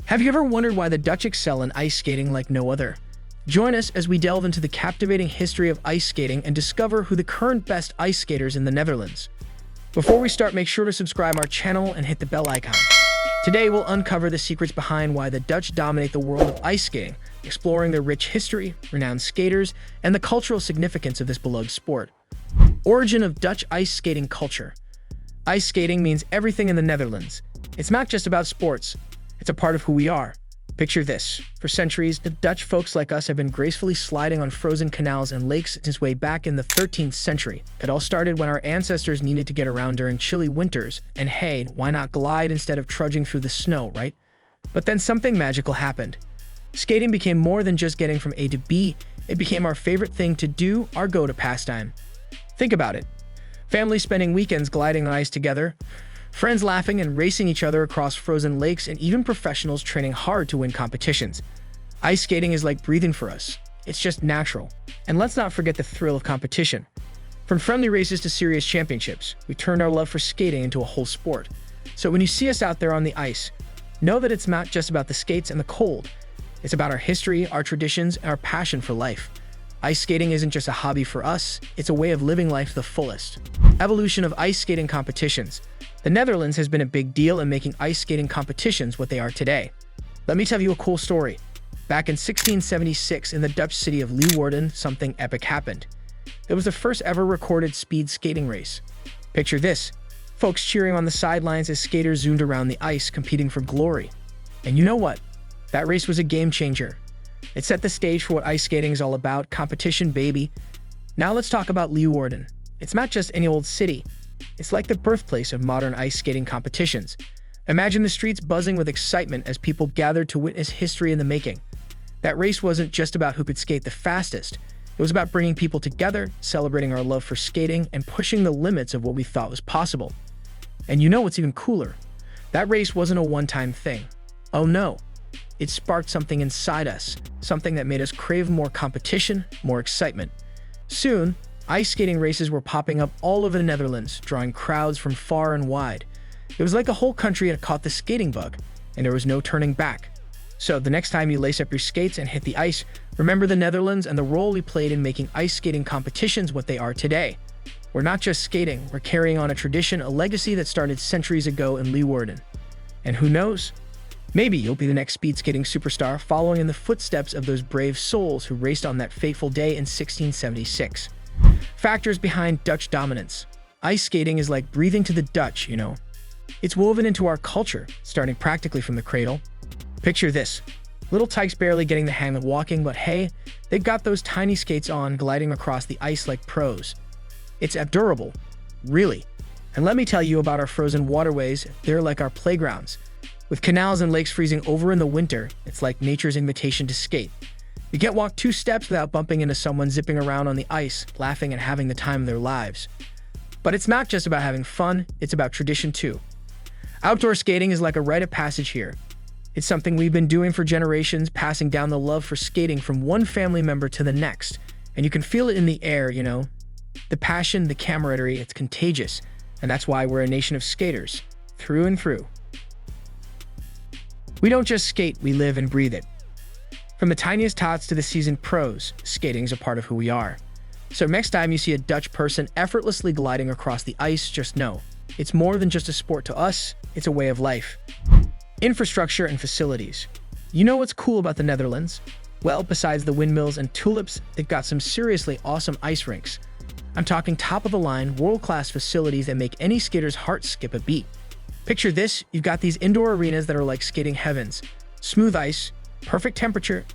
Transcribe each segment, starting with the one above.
Have you ever wondered why the Dutch excel in ice skating like no other? Join us as we delve into the captivating history of ice skating and discover who the current best ice skaters in the Netherlands. Before we start, make sure to subscribe our channel and hit the bell icon. Today, we'll uncover the secrets behind why the Dutch dominate the world of ice skating, exploring their rich history, renowned skaters, and the cultural significance of this beloved sport. Origin of Dutch ice skating culture. Ice skating means everything in the Netherlands. It's not just about sports, it's a part of who we are. Picture this. For centuries, the Dutch folks like us have been gracefully sliding on frozen canals and lakes since way back in the 13th century. It all started when our ancestors needed to get around during chilly winters, and hey, why not glide instead of trudging through the snow, right? But then something magical happened. Skating became more than just getting from A to B. It became our favorite thing to do, our go-to pastime. Think about it. Families spending weekends gliding on ice together, friends laughing and racing each other across frozen lakes, and even professionals training hard to win competitions. Ice skating is like breathing for us. It's just natural. And let's not forget the thrill of competition. From friendly races to serious championships, we turned our love for skating into a whole sport. So when you see us out there on the ice, know that it's not just about the skates and the cold. It's about our history, our traditions, and our passion for life. Ice skating isn't just a hobby for us, it's a way of living life to the fullest. Evolution of ice skating competitions. The Netherlands has been a big deal in making ice skating competitions what they are today. Let me tell you a cool story. Back in 1676, in the Dutch city of Leeuwarden, something epic happened. It was the first ever recorded speed skating race. Picture this, folks cheering on the sidelines as skaters zoomed around the ice, competing for glory. And you know what? That race was a game changer. It set the stage for what ice skating is all about, competition, baby. Now let's talk about Leeuwarden. It's not just any old city. It's like the birthplace of modern ice skating competitions. Imagine the streets buzzing with excitement as people gathered to witness history in the making. That race wasn't just about who could skate the fastest. It was about bringing people together, celebrating our love for skating, and pushing the limits of what we thought was possible. And you know what's even cooler? That race wasn't a one-time thing. Oh no. It sparked something inside us, something that made us crave more competition, more excitement. Soon, ice skating races were popping up all over the Netherlands, drawing crowds from far and wide. It was like a whole country had caught the skating bug, and there was no turning back. So the next time you lace up your skates and hit the ice, remember the Netherlands and the role we played in making ice skating competitions what they are today. We're not just skating, we're carrying on a tradition, a legacy that started centuries ago in Leeuwarden. And who knows? Maybe you'll be the next speed skating superstar, following in the footsteps of those brave souls who raced on that fateful day in 1676. Factors behind Dutch dominance. Ice skating is like breathing to the Dutch, you know. It's woven into our culture, starting practically from the cradle. Picture this. Little tykes barely getting the hang of walking, but hey, they've got those tiny skates on, gliding across the ice like pros. It's durable, really. And let me tell you about our frozen waterways. They're like our playgrounds. With canals and lakes freezing over in the winter, it's like nature's invitation to skate. You can't walk 2 steps without bumping into someone zipping around on the ice, laughing and having the time of their lives. But it's not just about having fun, it's about tradition too. Outdoor skating is like a rite of passage here. It's something we've been doing for generations, passing down the love for skating from one family member to the next. And you can feel it in the air, you know. The passion, the camaraderie, it's contagious. And that's why we're a nation of skaters, through and through. We don't just skate, we live and breathe it. From the tiniest tots to the seasoned pros, skating is a part of who we are. So next time you see a Dutch person effortlessly gliding across the ice, just know, it's more than just a sport to us, it's a way of life. Infrastructure and facilities. You know what's cool about the Netherlands? Well, besides the windmills and tulips, they've got some seriously awesome ice rinks. I'm talking top-of-the-line, world-class facilities that make any skater's heart skip a beat. Picture this, you've got these indoor arenas that are like skating heavens. Smooth ice, perfect temperature,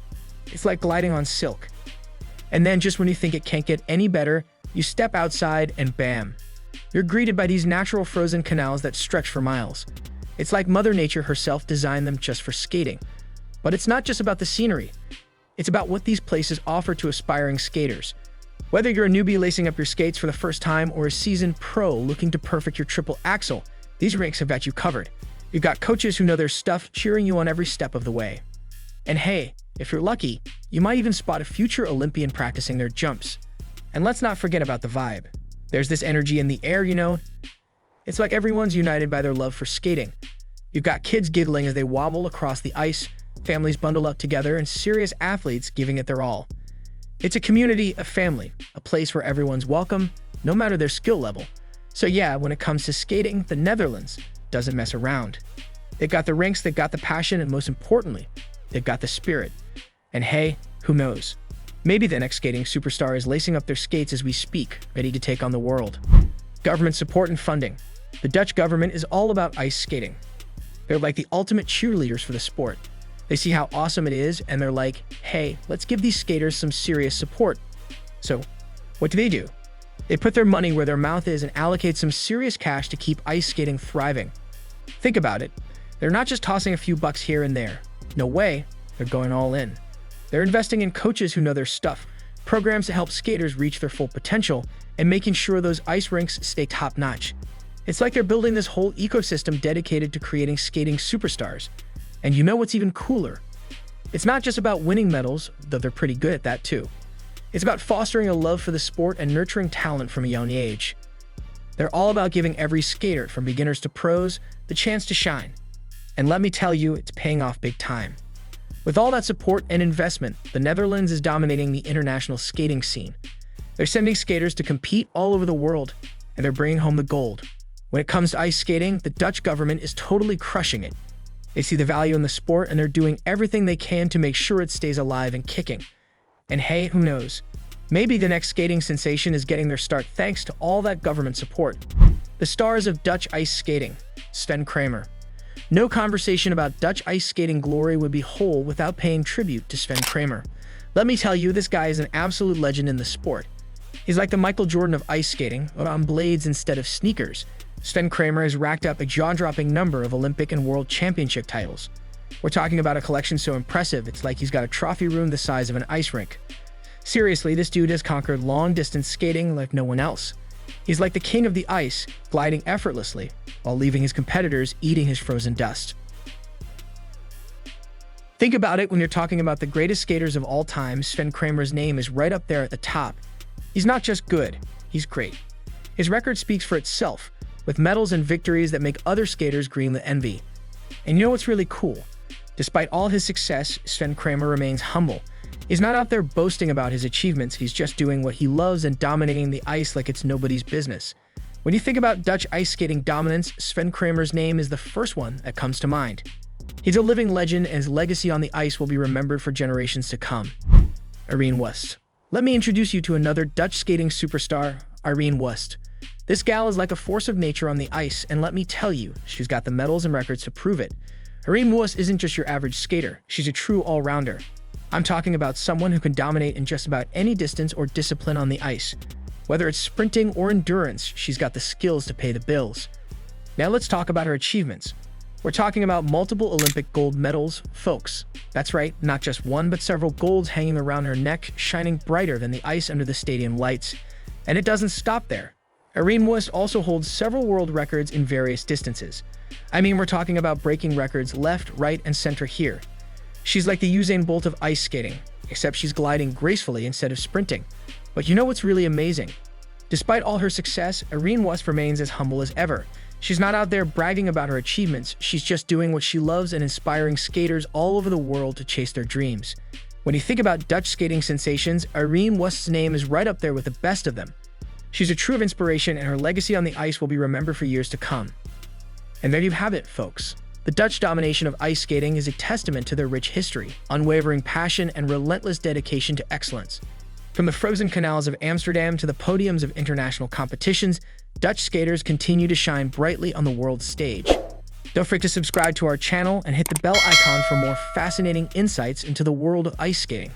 it's like gliding on silk. And then just when you think it can't get any better, you step outside and bam. You're greeted by these natural frozen canals that stretch for miles. It's like Mother Nature herself designed them just for skating. But it's not just about the scenery. It's about what these places offer to aspiring skaters. Whether you're a newbie lacing up your skates for the first time or a seasoned pro looking to perfect your triple axel, these rinks have got you covered. You've got coaches who know their stuff cheering you on every step of the way. And hey, if you're lucky, you might even spot a future Olympian practicing their jumps. And let's not forget about the vibe. There's this energy in the air, you know. It's like everyone's united by their love for skating. You've got kids giggling as they wobble across the ice, families bundle up together, and serious athletes giving it their all. It's a community, a family, a place where everyone's welcome, no matter their skill level. So yeah, when it comes to skating, the Netherlands doesn't mess around. They've got the rinks, they've got the passion, and most importantly, they've got the spirit. And hey, who knows? Maybe the next skating superstar is lacing up their skates as we speak, ready to take on the world. Government support and funding. The Dutch government is all about ice skating. They're like the ultimate cheerleaders for the sport. They see how awesome it is, and they're like, hey, let's give these skaters some serious support. So, what do? They put their money where their mouth is and allocate some serious cash to keep ice skating thriving. Think about it. They're not just tossing a few bucks here and there. No way, they're going all in. They're investing in coaches who know their stuff, programs to help skaters reach their full potential, and making sure those ice rinks stay top-notch. It's like they're building this whole ecosystem dedicated to creating skating superstars. And you know what's even cooler? It's not just about winning medals, though they're pretty good at that too. It's about fostering a love for the sport and nurturing talent from a young age. They're all about giving every skater, from beginners to pros, the chance to shine. And let me tell you, it's paying off big time. With all that support and investment, the Netherlands is dominating the international skating scene. They're sending skaters to compete all over the world, and they're bringing home the gold. When it comes to ice skating, the Dutch government is totally crushing it. They see the value in the sport, and they're doing everything they can to make sure it stays alive and kicking. And hey, who knows? Maybe the next skating sensation is getting their start thanks to all that government support. The stars of Dutch ice skating, Sven Kramer. No conversation about Dutch ice skating glory would be whole without paying tribute to Sven Kramer. Let me tell you, this guy is an absolute legend in the sport. He's like the Michael Jordan of ice skating, but on blades instead of sneakers. Sven Kramer has racked up a jaw-dropping number of Olympic and World Championship titles. We're talking about a collection so impressive, it's like he's got a trophy room the size of an ice rink. Seriously, this dude has conquered long-distance skating like no one else. He's like the king of the ice, gliding effortlessly, while leaving his competitors eating his frozen dust. Think about it, when you're talking about the greatest skaters of all time, Sven Kramer's name is right up there at the top. He's not just good, he's great. His record speaks for itself, with medals and victories that make other skaters green with envy. And you know what's really cool? Despite all his success, Sven Kramer remains humble. He's not out there boasting about his achievements, he's just doing what he loves and dominating the ice like it's nobody's business. When you think about Dutch ice skating dominance, Sven Kramer's name is the first one that comes to mind. He's a living legend, and his legacy on the ice will be remembered for generations to come. Irene Wüst. Let me introduce you to another Dutch skating superstar, Irene Wüst. This gal is like a force of nature on the ice, and let me tell you, she's got the medals and records to prove it. Irene Wüst isn't just your average skater, she's a true all-rounder. I'm talking about someone who can dominate in just about any distance or discipline on the ice. Whether it's sprinting or endurance, she's got the skills to pay the bills. Now let's talk about her achievements. We're talking about multiple Olympic gold medals, folks. That's right, not just one, but several golds hanging around her neck, shining brighter than the ice under the stadium lights. And it doesn't stop there. Irene Wüst also holds several world records in various distances. I mean, we're talking about breaking records left, right, and center here. She's like the Usain Bolt of ice skating, except she's gliding gracefully instead of sprinting. But you know what's really amazing? Despite all her success, Irene Wüst remains as humble as ever. She's not out there bragging about her achievements, she's just doing what she loves and inspiring skaters all over the world to chase their dreams. When you think about Dutch skating sensations, Irene Wüst's name is right up there with the best of them. She's a true inspiration, and her legacy on the ice will be remembered for years to come. And there you have it, folks. The Dutch domination of ice skating is a testament to their rich history, unwavering passion, and relentless dedication to excellence. From the frozen canals of Amsterdam to the podiums of international competitions, Dutch skaters continue to shine brightly on the world stage. Don't forget to subscribe to our channel and hit the bell icon for more fascinating insights into the world of ice skating.